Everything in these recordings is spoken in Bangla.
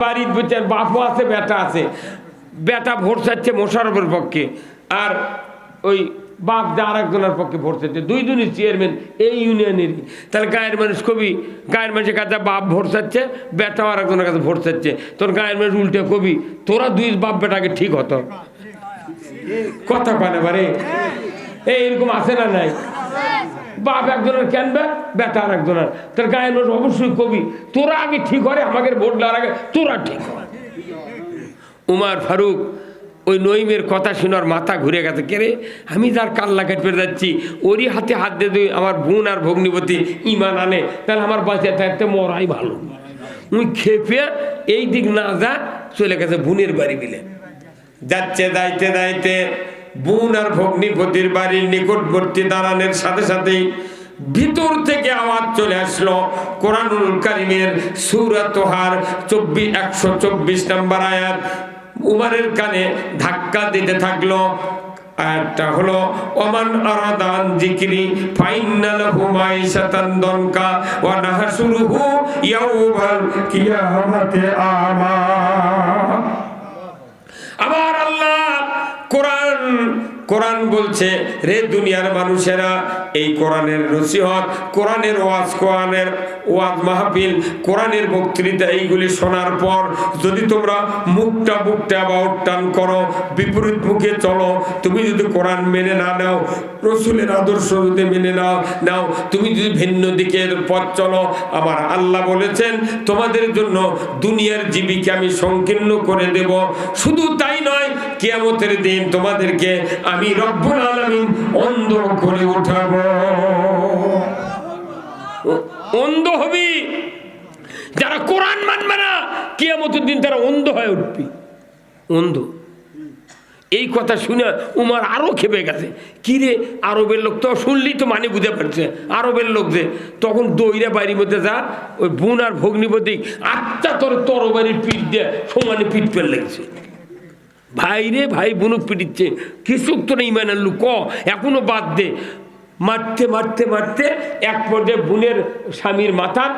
বাড়ির বিচার বাপও আছে বেটা আছে, বেটা ভোট চাচ্ছে মোশাররফের পক্ষে আর ওই বাপ যা আর একজনের পক্ষে ভোট চাচ্ছে, দুই দুই চেয়ারম্যান এই ইউনিয়নেরই। তাহলে গায়ের মানুষ কবি গায়ের মানুষের কাছে বাপ ভোট চাচ্ছে, বেটাও আর একজনের কাছে ভোট চাচ্ছে, তোর গায়ের মানুষ উল্টে কবি তোরা দুই বাপ বেটাকে ঠিক হতো কথা পানে পারে এইরকম আছে না নাই? বাপ একজনের কেনবে বেটা আর একজনের, তার গায়ের মানুষ অবশ্যই কবি তোরা আগে ঠিক করে আমাকে ভোট দেওয়ার আগে তোরা ঠিক হয়। উমার ফারুক ওই নইমের কথা শোনার মাথা ঘুরে গেছে, কে রে আমি যার কাল্লা কাট পেরে যাচ্ছি ওরই হাতে হাত দিয়ে তুই আমার বোন আর ভগ্নিপতি ইমান আনে, তাহলে আমার বাঁচে থাকতে মরাই ভালো। উনি খেপে এই দিক না যা চলে গেছে বোনের বাড়ি মিলে যাচ্ছে, যাইতে যাইতে বোন আর ভগ্নিপতির বাড়ির নিকটবর্তী দাঁড়ানোর সাথে সাথেই ভিতর থেকে আওয়াজ চলে আসলো কোরআনুল কারীমের সূরা তোহার 124 নম্বর আয়াত উমারের কানে ধাক্কা দিতে থাকলো। আয়াতটা হলো ওমান আরাদান যিকরি ফাইন্না লাহু মাইশাতান দনকা ওয়া নাহশুরুহু ইয়াউমাল কিয়ামাতি আমা। আমার আল্লাহ কোরআন বলছে, রে দুনিয়ার মানুষেরা এই কোরআনের নসিহত, কোরআনের ওয়াজ মাহফিল, কোরআনের বক্তৃতা এইগুলি শোনার পর যদি তোমরা মুখটা আবার টান করো, বিপরীত মুখে চলো, তুমি যদি কোরআন মেনে না নাও, রসুলের আদর্শ যদি মেনে নাও, তুমি যদি ভিন্ন দিকের পথ চলো, আমার আল্লাহ বলেছেন তোমাদের জন্য দুনিয়ার জীবিকা আমি সংকীর্ণ করে দেব। শুধু তাই নয়, কিয়ামতের দিন তোমাদেরকে আমি রব্বুল আলামিন অন্ধ করে উঠাবো। অন্ধ হবি যারা কোরআন মানবে না, কিয়ামতের দিন তারা অন্ধ হয়ে উঠবি, অন্ধ। এই কথা শুনে উমার আরো খেপে গেছে, কিরে আরবের লোক তো শুনলি তো মানে বুঝে পারছে, আরবের লোক যে তখন দইরা বাড়ির মধ্যে যা ওই বোন আর ভগ্নিপতি আচ্ছা তোর তরবারির পিঠ দিয়ে সমানে পিঠ পেল লেগেছে। ভাই রে ভাই বুনুক পিটিচ্ছে, কিছু তো নেই মানে লুক এখনো বাদ দে। মারতে মারতে মারতে এক পর্যায়ে বোনের স্বামীর মাথার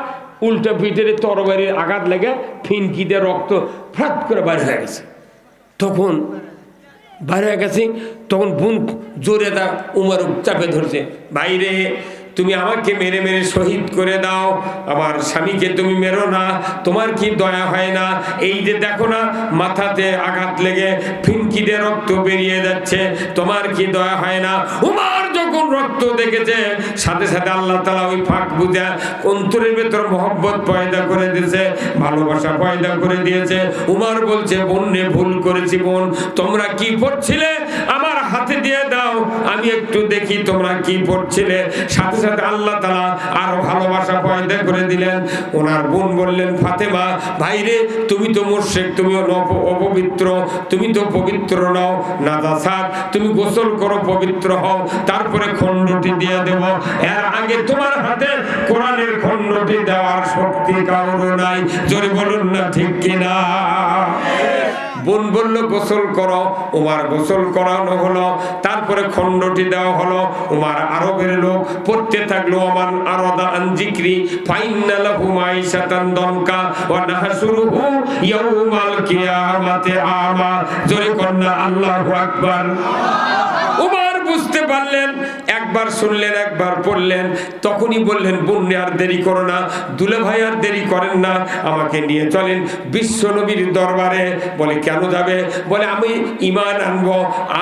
উল্টা পিঠের তরবারির আঘাত লেগে ফিনকিতে রক্ত ফ্রাত করে বাইরে হয়ে গেছে। তখন বাইরে হয়ে গেছে, তখন বোন জোরে দা উমার চাপে ধরছে, ভাই রে তুমি আমাকে মেরে মেরে শহীদ করে দাও, আমার স্বামীকে তুমি মেরো না, তোমার কি দয়া হয় না? এই যে দেখো না মাথাতে আঘাত লেগে ফিনকিতে রক্ত বেরিয়ে যাচ্ছে, তোমার কি দয়া হয় না? উমার যখন রক্ত দেখেছে সাথে সাথে আল্লাহ তাআলা ওই ফাঁক বুঝা অন্তরের ভেতর মহব্বত পয়দা করে দিয়েছে, ভালোবাসা পয়দা করে দিয়েছে। উমার বলছে, বোন রে ভুল করেছি বোন, তোমরা কি পড়ছিলে আমার হাতে দিয়ে দাও আমি একটু দেখি তোমরা কি পড়ছিলে। সাথে সাথে আল্লাহ তাআলা আরো ভালোবাসা পয়দা করে দিলেন। ওনার বোন বললেন, ফাতেমা ভাইরে তুমি তো মুশরিক, তুমি অপবিত্র, তুমি তো পবিত্র নও, নাজাসাত, তুমি গোসল করো পবিত্র হও, তারপরে খণ্ডটি দিয়ে দেব। এর আগে তোমার হাতে কোরআনের খণ্ডটি দেওয়ার শক্তি কারো নাই, জোরে বলুন না ঠিক কিনা। বোন বলল গোসল করো, উমার গোসল করানো হলো, তারপরে খণ্ডটি দেওয়া হলো। উমার আরবের লোক পড়তে থাকলো, ওমান আরাদা আন যিকরি ফাইন্না লাহু মাইশাতান দনকা ওয়া নাহশুরুহু ইয়াউমাল কিয়ামাতি আমা। জোরে কন্না আল্লাহু আকবার। উমার বুঝতে পারলেন, একবার শুনলেন একবার পড়লেন, তখনই বললেন, বোন আর দেরি করো না, দুলে ভাই আর দেরি করেন না, আমাকে নিয়ে চলেন বিশ্ব নবীর দরবারে। বলে কেন যাবে? বলে আমি ঈমান আনবো,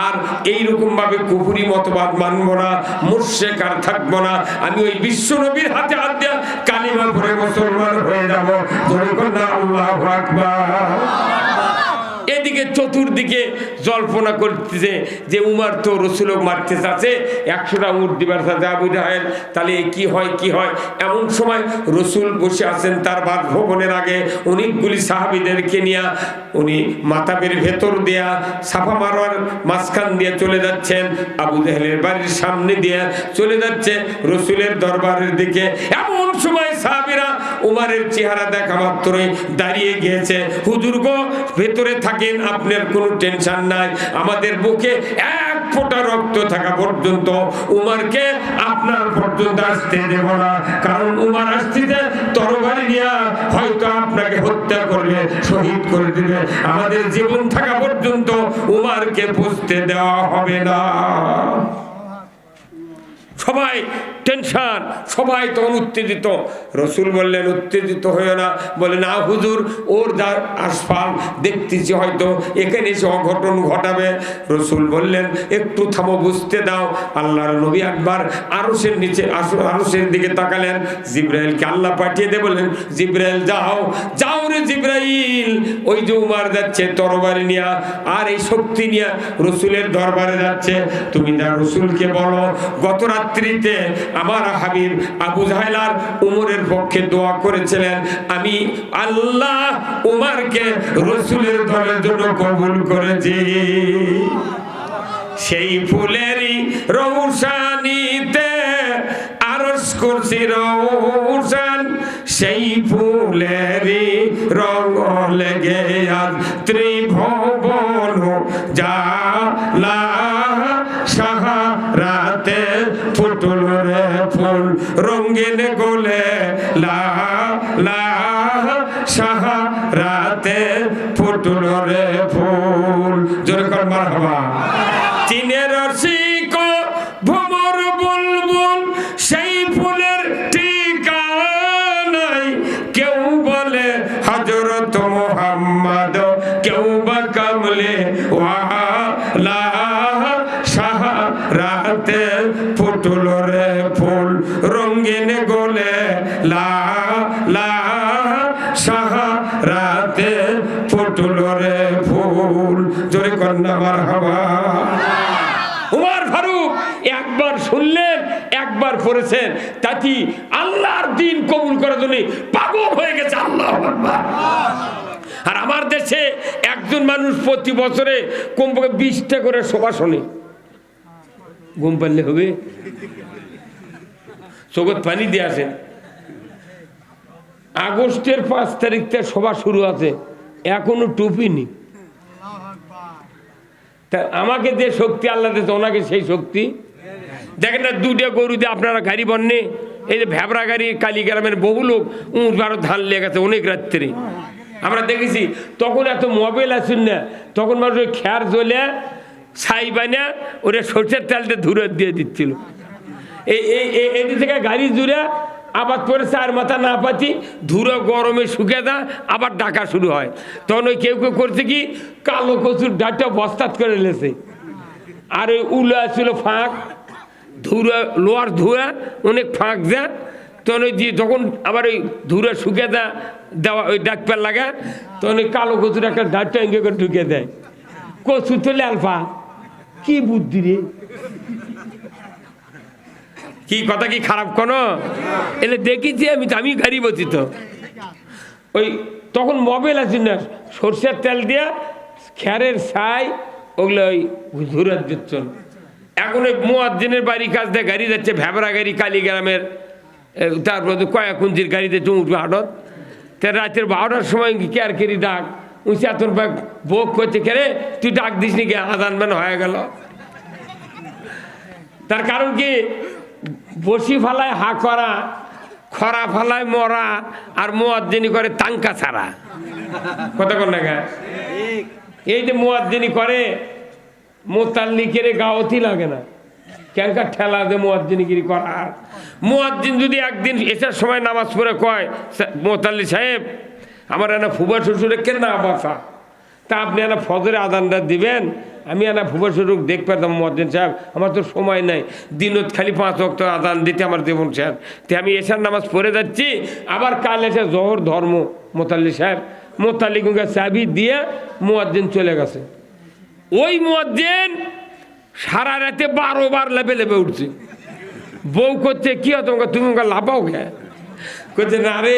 আর এইরকম ভাবে কুফরি মতবাদ মানবো না, মুশরিক আর থাকবো না, আমি ওই বিশ্ব নবীর হাতে হাত দিয়ে কালিমা পড়ে মুসলমান হয়ে যাবো। জোরে কন্না আল্লাহু আকবার। এদিকে চতুর্দিকে জল্পনা করতেছে যে উমার তো রসুল মারতে চাচ্ছে, 100টা উট দিবার সাথে আবু জাহেল, তাহলে কি হয়। এমন সময় রসুল বসে আছেন তার বাসভবনের আগে, অনেকগুলি সাহাবীদেরকে নিয়ে উনি মাতাবের ভেতর দিয়া সাফা মারওয়ার মাঝখান দিয়ে চলে যাচ্ছেন, আবু জাহেলের বাড়ির সামনে দিয়ে চলে যাচ্ছে রসুলের দরবারের দিকে। এমন সময় সাহাবীরা উমারের চেহারা দেখা মাত্রই দাঁড়িয়ে গিয়েছে। হুজুর গো ভেতরে থাকেন, আপনার কোনো টেনশন নাই, আমাদের বুকে এক ফোঁটা রক্ত থাকা পর্যন্ত উমরকে আপনার পর্যন্ত আসতে দেব না, কারণ উমর আসতে তরবারি নিয়ে হয়তো আপনাকে হত্যা করবে, শহীদ করে দিবে। আমাদের জীবন থাকা পর্যন্ত উমরকে পুষতে দেওয়া হবে না। সবাই টেনশন, সবাই তখন উত্তেজিত। রসুল বললেন উত্তেজিত হয়েও না। বলে না হুজুর, ওর যা আশফাল দেখতেছি হয়তো এখানে এসে অঘটন ঘটাবে। রসুল বললেন একটু থামো, বুঝতে দাও। আল্লাহর নবী একবার আরশের নিচে আরশের দিকে তাকালেন, জিব্রাইলকে আল্লাহ পাঠিয়ে দিয়ে বললেন জিব্রাইল যাও, যাও রে জিব্রাইল, ওই যে উমর যাচ্ছে তরবারি নিয়ে আর এই শক্তি নিয়ে রসুলের দরবারে যাচ্ছে, তুমি না রসুলকে বলো গত রাত্রিতে আমার হাবিব আবু জাহেল আর উমরের পক্ষে দোয়া করেছিলেন, আমি আল্লাহ উমরকে রসুলের দলের জন্য কবুল করেছি। সেই ফুলেরই রৌশানিতে আরশ কুরসি রৌশান, সেই ফুলেরই রং লেগে আজ ত্রিভুবন জালা, সাহারাতে ফুটল রে ফুল রঙিন গোলে লা লা, সাহারাতে ফুটল রে ফুল। জোরে কর মারহাবা। চীনের রসিক ভ্রমর বুলবুল, সেই ফুলের ঠিকানাই, কেউ বলে হযরত মুহাম্মদ, কেউ বা কামলে ওয়ালা, সাহারাতে ফুটল রে ফুল রঙিন গোলে লা লা, সাহারাতে ফুটল রে ফুল। জোরে কন্যা মারহাবা। উমর ফারুক একবার শুনলেন, একবার পড়েছেন, তাতে আল্লাহর দিন কবুল করার জন্য পাগল হয়ে গেছে। আল্লাহু আকবার। আর আমার দেশে একজন মানুষ প্রতি বছরে কমপক্ষে 20টা করে সভা শোনে। ঘুম পারলে হবে? জগৎ পানি দিয়ে আসেন। আগস্টের 5 তারিখ থেকে সভা শুরু আছে, এখনো টুপিনি। তা আমাকে যে শক্তি আল্লাহ দিয়েছে, ওনাকে সেই শক্তি দেখেন না। 2টা গরু দিয়ে আপনারা গাড়ি বন্যে, এই যে ভ্যাবরা গাড়ি, কালীগ্রামের বহু লোক উঁট বারো ধান লেগে গেছে অনেক রাত্রে। আমরা দেখেছি তখন এত মোবাইল আসুন না, তখন মানুষ ওই খ্যার জ্বলে ছাই বানা ওরা সরষের তেলতে ধুরে দিয়ে দিচ্ছিল। এই থেকে গাড়ি জুড়ে আবার পরে 4 মাথা না পাতি ধুরো গরমে শুকে দা, আবার ডাকা শুরু হয়। তখন ওই কেউ কেউ করছে কি, কালো কচুর ডাঁটা বস্তাত করে লেছে, আর ওই উলা ছিল ফাঁক, ধুরা লোয়ার ধুয়া অনেক ফাঁক যা, তখন ওই দিয়ে যখন আবার ওই ধুরা শুকে দেওয়া ওই ডাকপার লাগা, তখন ওই কালো কচুর একটা ডাঁটা এঁকে করে ঢুকে দেয়। কচু তো লালফা, কি বুদ্ধি রে, কি কথা কি খারাপ কোনো এলে দেখেছি আমি গাড়ি বসি তো। ওই তখন মোবাইল আছে না, সরষের তেল দিয়া খ্যারের ছাই ওগুলো ওই ধুরার দিচ্ছ। এখন ওই মুয়াজ্জিনের বাড়ি কাজ দিয়ে গাড়ি যাচ্ছে, ভ্যাবরা গাড়ি কালীগ্রামের, তারপর কয়াকুঞ্জির গাড়িতে উঠবে হাটত। তার রাতের 12টার সময় কেয়ার কেরি ডাক উঁচে এত বোক করছে, কেরে তুই ডাক দিস নি, আজান মানে হয়ে গেল। তার কারণ কি, বসি ফালায় হা করা, খরা ফালায় মরা, আর মুয়াজ্জিনি করে তাঙ্কা ছাড়া। কথা কোন না? এই যে মুয়াজ্জিনি করে মোতাল্লিকের গাওতি লাগে না, ক্যাঙ্কার ঠেলা দে মুয়াজ্জিনিগিরি করার। মুয়াজ্জিন যদি একদিন এসার সময় নামাজ পড়ে কয়, মোতাল্লি সাহেব আমার এনা ফুবা শ্বশুরে কেন না বাসা, তা আপনি এনা ফজরে আদানটা দিবেন, আমি এনা ফুবা শ্বশুর দেখ পারতাম। মুয়াজ্জিন সাহেব আমার তো সময় নাই, দিনত খালি 5 ওয়াক্ত আদান দিতে আমার জীবন শেষ, তে আমি এসার নামাজ পড়ে যাচ্ছি, আবার কাল এসে জোহর ধর্ম। মোতাল্লি সাহেব মোতাল্লিকে চাবি দিয়ে মুয়াজ্জিন চলে গেছে। ওই মুয়াজ্জিন সারা রাতে 12 বার লেপে লেপে উঠছে। বউ করছে কি তোমাকে, তুমি লাফাও গে, করছে না রে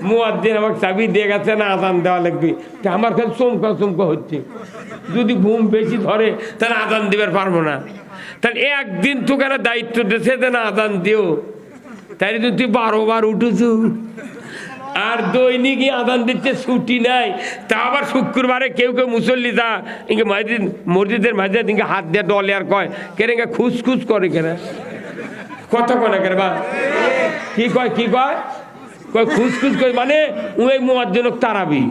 মুয়াজ্জিন আমাকে চাবি দিয়ে গেছে না, আজান দেওয়া লাগবে। আমার কাছে চমকা চমকা হচ্ছে, যদি ঘুম বেশি ধরে তাহলে আজান দিবার পারবো না। তাহলে একদিন তোকে দায়িত্ব দিয়েছে যে না আজান দিও, তাই তুই 12 বার উঠেছ। আর দৈনিকই আদান দিচ্ছে, ছুটি নাই। তা আবার শুক্রবারে কেউ কেউ মুসল্লি যা ইনকে মসজিদের মাঝে ইনকে হাত দিয়ে ডলে আর কয় কেন খুসখুস করে কেন কথা কয় না কেন বা কি কয় খুসখুস করে মানে ওই মুয়াজ্জিনক তারাবি।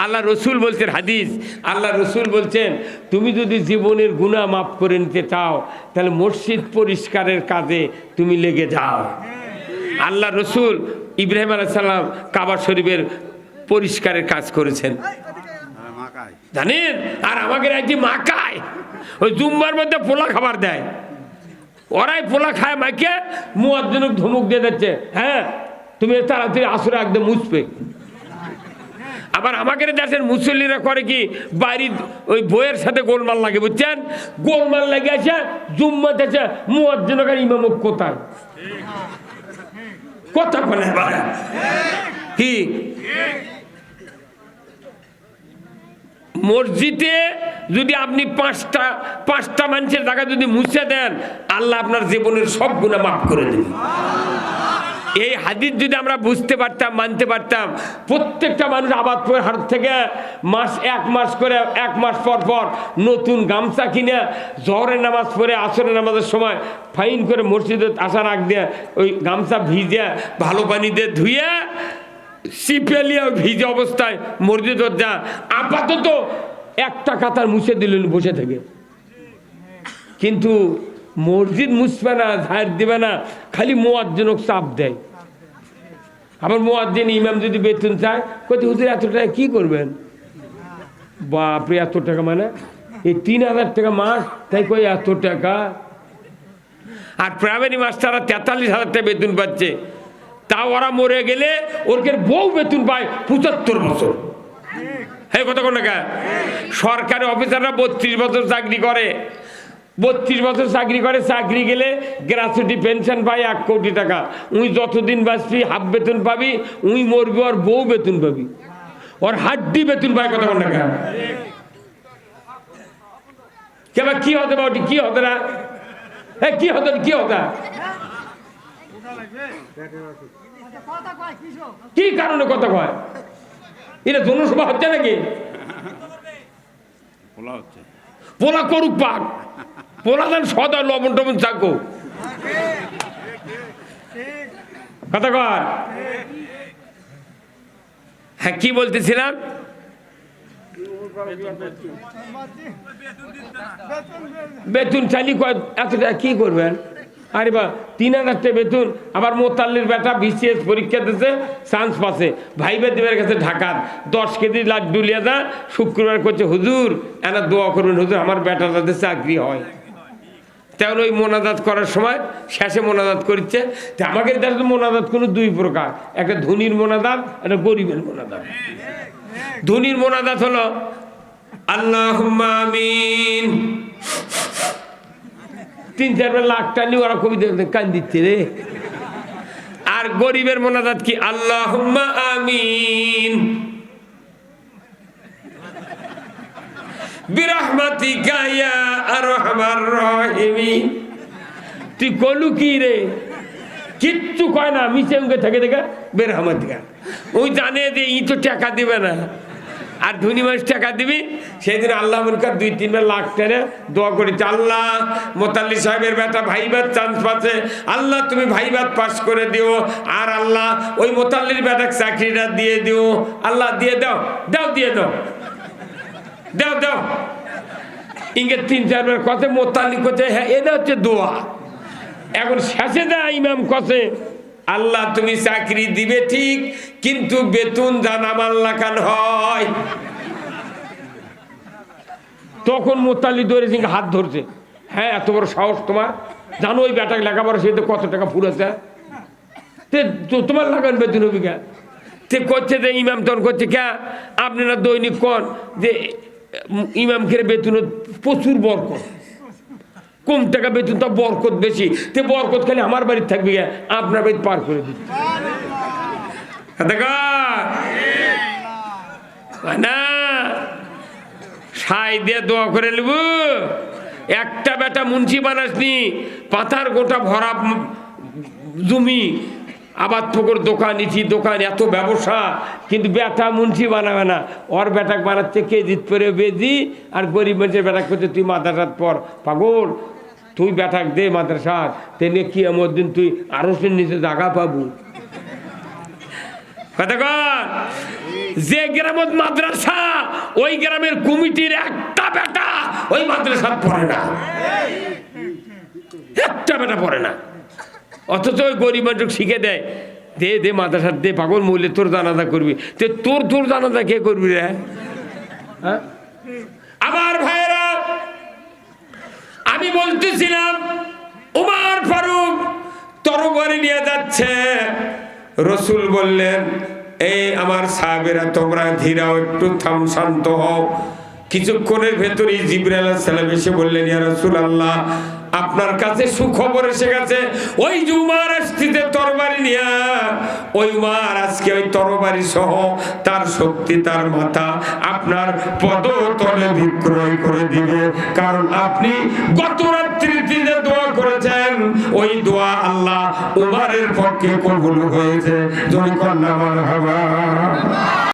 আল্লাহ রসুল বলছেন হাদিস, আল্লাহ রসুল বলছেন তুমি যদি জীবনের গুনাহ মাফ করে নিতে চাও তাহলে মসজিদ পরিষ্কারের কাজে তুমি লেগে যাও। আল্লাহ রসুল ইব্রাহিম আলাইহিস সালাম কাবা শরীফের পরিষ্কারের কাজ করেছেন জানেন। আর আমাকে একটি মাকায় ওই জুম্মার মধ্যে পোলা খাবার দেয়, ওরাই পোলা খায় মাকে মুয়াজ্জিনক ধমক দিয়ে দিচ্ছে, হ্যাঁ তুমি তাড়াতাড়ি আসরে একদম মুছবে। আবার আমাকে দেশের মুসল্লিরা করে কি বাড়ির ওই বইয়ের সাথে গোলমাল লাগে, বুঝছেন, গোলমাল লাগে আছে জুম্মা দেশে মুয়াজ্জিনক আর ইমামক কোথায় কথা বলে কি মসজিদে যদি আপনি পাঁচটা মানুষের জায়গা যদি মুছে দেন আল্লাহ আপনার জীবনের সব গুনাহ মাফ করে দেবেন। এই হাদিস যদি আমরা বুঝতে পারতাম, মানতে পারতাম, প্রত্যেকটা মানুষ আবাদপুরের হাট থেকে এক মাস পর নতুন গামছা কিনে জহরের নামাজ পড়ে আসরের নামাজের সময় ফাইন করে মসজিদে আসার আগ দিয়ে ওই গামছা ভিজে ভালো পানি দিয়ে ধুয়ে সিপেলিয়া ভিজে অবস্থায় মসজিদ যা আপাতত একটা কাতার মুছে দিলেন বসে থেকে। কিন্তু মসজিদ মুছবে না, ঝাড় দিবে না, খালি মুয়াজ্জিনক চাপ দেয়। আবার মুয়াজ্জিন ইমাম যদি বেতন চায় কত হুজুর এত টাকা কি করবেন, বাপরে এত টাকা মানে এই 3000 টাকা মাস, তাই কই এত টাকা। আর প্রাইমারি মাস্টাররা 43,000 টাকা বেতন পাচ্ছে, তা ওরা মরে গেলে ওরকে বউ বেতন পায় 75 বছর। হ্যাঁ কথা কোন টাকা সরকারি অফিসাররা 32 বছর চাকরি করে, 32 বছর চাকরি করে, চাকরি গেলে গ্র্যাচুইটি পেনশন পাই 1 কোটি টাকা। উই যতদিন বাঁচবি হাফ বেতন পাবি, উই মরবি ওর বউ বেতন পাবি, ওর হাড্ডি বেতন পায় কথা কোন টাকা। কেবা কি হতে বা কি হতে না কি হতে কি কারণে কথা কয়, এটা জনসভা হচ্ছে নাকি? পোলা করুক পাক, পোলা দেন সদা লবণ টবণ চাকো কথা কয়। হ্যাঁ কি বলতেছিলাম, বেতন চাইলি এত টাকা কি করবেন? আরে বা 3000 টাকা বেতন। আবার মোতাল্লির বেটা বিসিএস পরীক্ষা দিতে চান্স পাচ্ছে, ভাইবে দেবের কাছে ঢাকার 10 কেজি লাড্ডু লিয়ে যা, শুক্রবার করছে হুজুর এনা দোয়া করবেন হুজুর আমার বেটার যাতে চাকরি হয়। তেমন ওই মোনাজাত করার সময় শেষে মোনাজাত করছে। আমাকে দেশে মোনাজাত কোনো 2 প্রকার, একটা ধনীর মোনাজাত, একটা গরিবের মোনাজাত। ধনীর মোনাজাত হলো আল্লাহুম্মা আমিন, 3-4 লাখ টাকা ওরা কবিতা কান দিচ্ছে রে। আর গরিবের মোনাজাত কি আল্লাহুম্মা আমিন বিরহমাতিকা ইয়া আরহামার রাহিমিন। তুই কলু কি রে, কিচ্ছু কয় না, মিছে মুখে থেকে দেখা বেরহমাতিকা। ওই জানে যে ই তো টাকা দিবে না, আর ধনী মানুষ টাকা দিবি। সেদিন আল্লাহ মনকার 2-3 লাখ টাকা দোয়া করেছে, আল্লাহ মোতাল্লি সাহেবের বেটা ভাইবাদ চান্স পাচ্ছে, আল্লাহ তুমি ভাইবাদ পাস করে দিও, আর আল্লাহ ওই মোতাল্লির বেটা চাকরিটা দিয়ে দিও, আল্লাহ দিয়ে দাও দিয়ে দাও দাও দাও। ইঙ্গে 3-4 বার কথা মোতাল্লি করছে, হ্যাঁ এটা হচ্ছে দোয়া। এখন শেষে দেয় ইমাম কছে আল্লাহ তুমি চাকরি দিবে ঠিক, কিন্তু বেতন জান আমার লাখান হয়। তখন মোতাল্লি ধরে হাত ধরছে, হ্যাঁ এত বড় সাহস তোমার, জানো ওই বেটাকে লেখাপড়া সে তো কত টাকা ফুরেছে, তোমার লাগান বেতন হবি কে? তে করছে যে ইমাম তখন করছে কে আপনারা দৈনিক কন যে ইমাম খেয়ে বেতন প্রচুর বরকত, কম টাকা বেতন তো বরকত বেশি, তে বরকত খালি আমার বাড়িতে থাকবে, আপনার বাড়িতে পার করে দিচ্ছে না। সাই দিয়ে দোয়া করে নেব। একটা বেটা মুন্সি বানাসনি, পাতার গোটা ভরা জমি আবাদ পুকুর দোকান, ইটি দোকান, এত ব্যবসা, কিন্তু বেটা মুন্সি বানাবে না। ওর বেটাক বানাচ্ছে কেজিত পরে বেজি, আর গরিব মানুষের বেটাক করছে তুই মাদ্রাসাত পর। পাগল, তুই বেটাক দে মাদ্রাসাত, তেনে কি এমন দিন তুই আরো সে নিচে জায়গা পাবো। যে গ্রামত মাদ্রাসা, ওই গ্রামের কমিটির একটা বেটা ওই মাদ্রাসাত পড়ে না, একটা বেটা পড়ে না। অথচ ওই গরিব মানুষ শিখে দেয়, দে দে মাদ্রাসার দে, পাগল মূল্যে তোর জানাজা করবি। তোর জানাজা কে করবি রে? হ্যাঁ, আমার ভাইয়েরা, আমি বলতেছিলাম উমর ফারুক তরবারি নিয়ে যাচ্ছে। রসুল বললেন, এই আমার সাহাবেরা তোমরা ধীরাও, একটু শান্ত হও। কিছুক্ষণের ভেতরেই জিবরাইল আলাইহিস সালাম এসে বললেন, ইয়া রাসূলুল্লাহ, আপনার কাছে সুখবর এসে গেছে। ওই যে উমর আসছে তরবারি নিয়ে, ওই উমর আজকে ওই তরবারি সহ তার শক্তি, তার মাথা আপনার পদতলে বিক্রয় করে দিবে। কারণ আপনি গত রাত্রিতে যে দোয়া করেছেন, ওই দোয়া আল্লাহ উমরের পক্ষে কবুল হয়েছে। জয় কন্যা মারহাবা।